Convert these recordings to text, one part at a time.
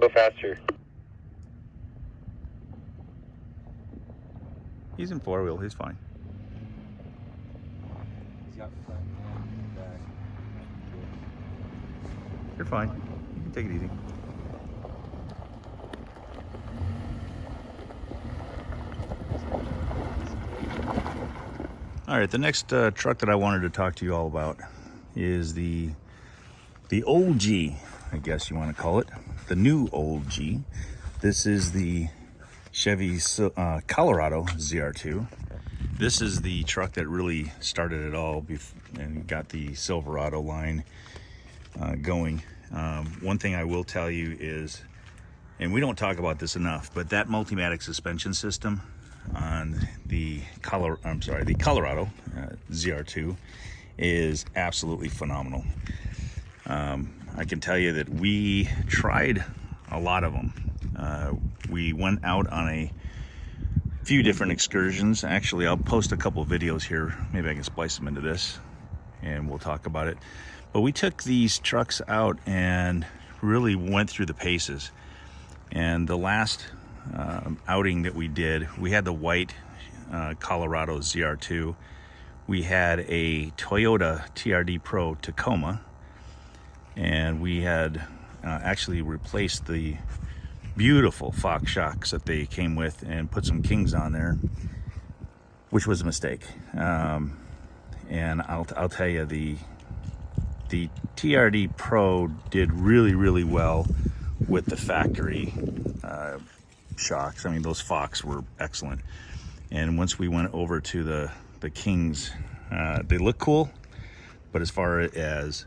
Go faster. He's in four-wheel, he's fine. He's got front and back. You're fine. You can take it easy. All right, the next truck that I wanted to talk to you all about is the old G, I guess you want to call it, the new old G. This is the Chevy Colorado ZR2. This is the truck that really started it all and got the Silverado line going. One thing I will tell you is, and we don't talk about this enough, but that multimatic suspension system on the Colorado ZR2 is absolutely phenomenal. I can tell you that we tried a lot of them. We went out on a few different excursions. Actually, I'll post a couple of videos here. Maybe I can splice them into this and we'll talk about it. But we took these trucks out and really went through the paces. And the last outing that we did, we had the white Colorado ZR2. We had a Toyota TRD Pro Tacoma, and we had actually replaced the beautiful Fox shocks that they came with and put some Kings on there, which was a mistake. And I'll tell you, the TRD Pro did really well with the factory shocks. I mean, those Fox were excellent. And once we went over to the Kings, they look cool, but as far as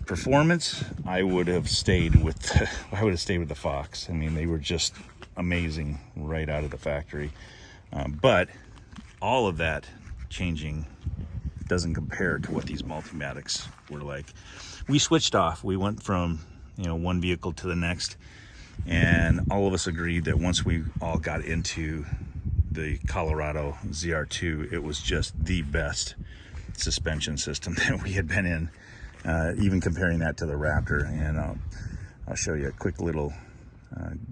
performance, I would have stayed with the Fox. I mean, they were just amazing right out of the factory. But all of that changing doesn't compare to what these Multimatics were like. We switched off. We went from, one vehicle to the next, and all of us agreed that once we all got into the Colorado ZR2, it was just the best suspension system that we had been in, even comparing that to the Raptor. And I'll show you a quick little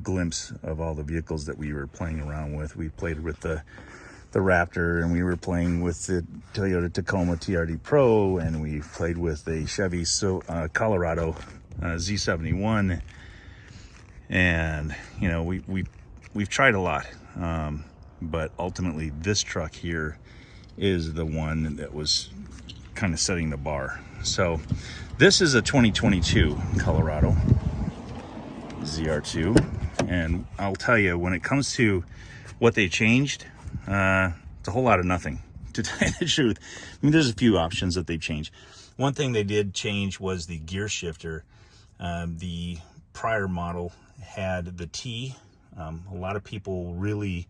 glimpse of all the vehicles that we were playing around with. We played with the Raptor, and we were playing with the Toyota Tacoma TRD Pro, and we played with a Chevy Colorado Z71, and we've tried a lot, but ultimately this truck here is the one that was kind of setting the bar. So this is a 2022 Colorado ZR2, and I'll tell you, when it comes to what they changed, it's a whole lot of nothing, to tell you the truth. I mean, there's a few options that they changed. One thing they did change was the gear shifter. The prior model had the T. A lot of people really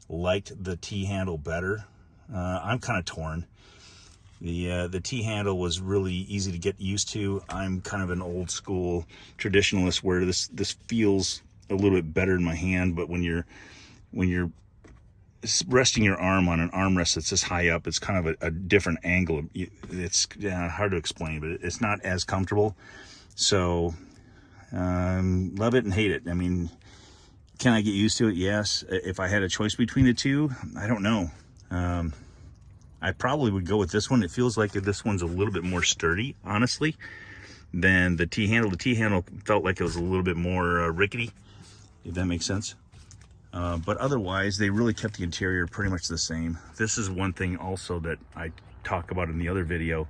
liked the T handle better. I'm kind of torn. The T handle was really easy to get used to. I'm kind of an old school traditionalist where this feels a little bit better in my hand, but when you're resting your arm on an armrest that's this high up, it's kind of a different angle. It's hard to explain, but it's not as comfortable. So love it and hate it. I mean, can I get used to it? Yes. If I had a choice between the two, I don't know. I probably would go with this one. It feels like this one's a little bit more sturdy, honestly, than the T handle. The T handle felt like it was a little bit more rickety, if that makes sense. But otherwise, they really kept the interior pretty much the same. This is one thing also that I talk about in the other video.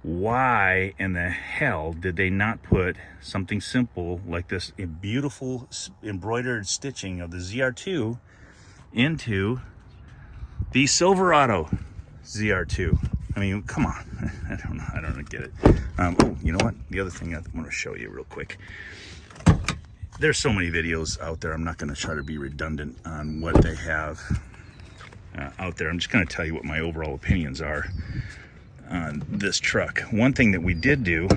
Why in the hell did they not put something simple like this beautiful embroidered stitching of the ZR2 into the Silverado ZR2? I mean, come on. I don't get it. Oh, you know what? The other thing I want to show you real quick. There's so many videos out there. I'm not going to try to be redundant on what they have out there. I'm just going to tell you what my overall opinions are on this truck. One thing that we did do,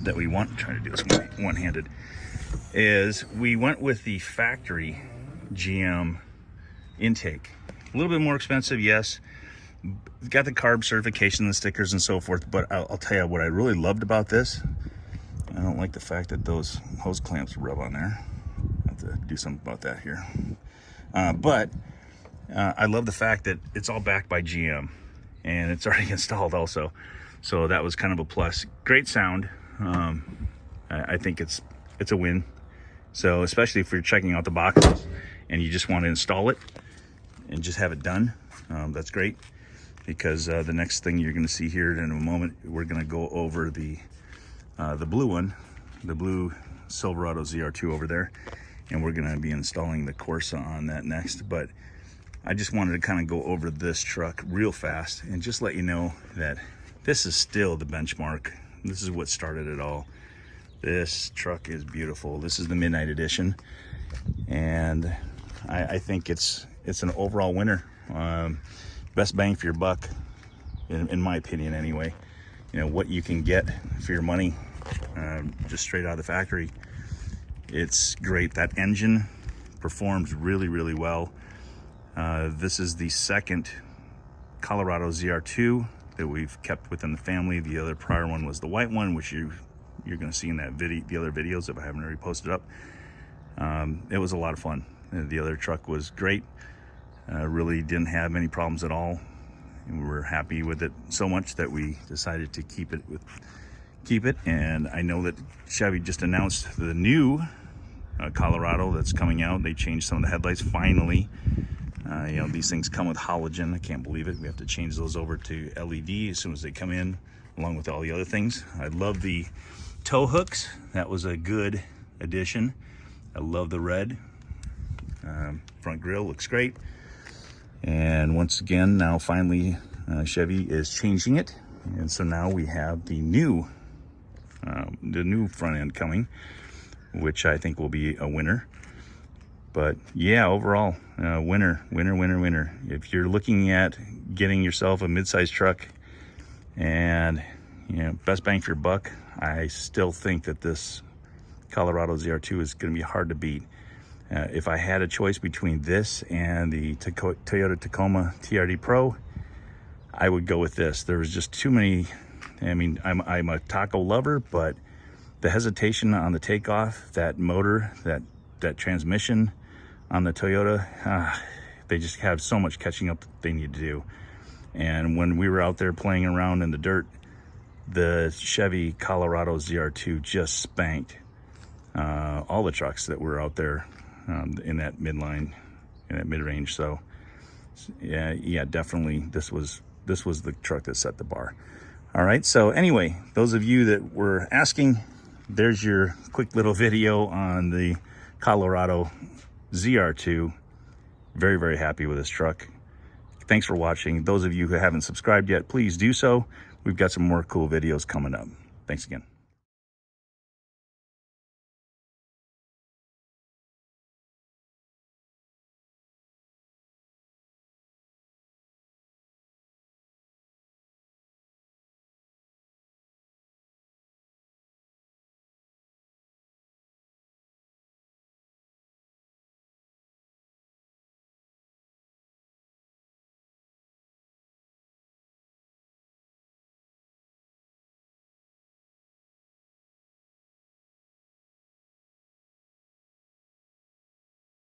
that we want to try to do this one-handed, is we went with the factory GM intake. A little bit more expensive, yes. Got the carb certification, the stickers and so forth, but I'll tell you what I really loved about this. I don't like the fact that those hose clamps rub on there. I have to do something about that here. But I love the fact that it's all backed by GM, and it's already installed also. So that was kind of a plus. Great sound. I think it's a win. So especially if you're checking out the boxes and you just want to install it and just have it done, that's great. Because the next thing you're going to see here in a moment, we're going to go over the blue one, the blue Silverado ZR2 over there, and we're going to be installing the Corsa on that next. But I just wanted to kind of go over this truck real fast and just let you know that this is still the benchmark. This is what started it all. This truck is beautiful. This is the Midnight Edition, and I think it's an overall winner. Best bang for your buck, in my opinion anyway. You know, what you can get for your money, just straight out of the factory. It's great. That engine performs really, really well. This is the second Colorado ZR2 that we've kept within the family. The other prior one was the white one, which you're going to see in that video, the other videos, if I haven't already posted up. It was a lot of fun. The other truck was great. Really didn't have any problems at all, and we were happy with it so much that we decided to keep it. And I know that Chevy just announced the new Colorado that's coming out. They changed some of the headlights finally. You know, these things come with halogen. I can't believe it. We have to change those over to LED as soon as they come in, along with all the other things. I love the tow hooks. That was a good addition. I love the red. Front grille looks great. And once again, now finally Chevy is changing it, and so now we have the new front end coming, which I think will be a winner. But yeah, overall, winner. If you're looking at getting yourself a mid-size truck and, you know, best bang for your buck, I still think that this Colorado ZR2 is going to be hard to beat. If I had a choice between this and the Toyota Tacoma TRD Pro, I would go with this. There was just too many. I mean, I'm a taco lover, but the hesitation on the takeoff, that motor, that transmission on the Toyota, they just have so much catching up that they need to do. And when we were out there playing around in the dirt, the Chevy Colorado ZR2 just spanked all the trucks that were out there in that midline, in that mid-range. So yeah, definitely this was the truck that set the bar. All right, so anyway, those of you that were asking, there's your quick little video on the Colorado ZR2. Very, very happy with this truck. Thanks for watching. Those of you who haven't subscribed yet, please do so. We've got some more cool videos coming up. Thanks again.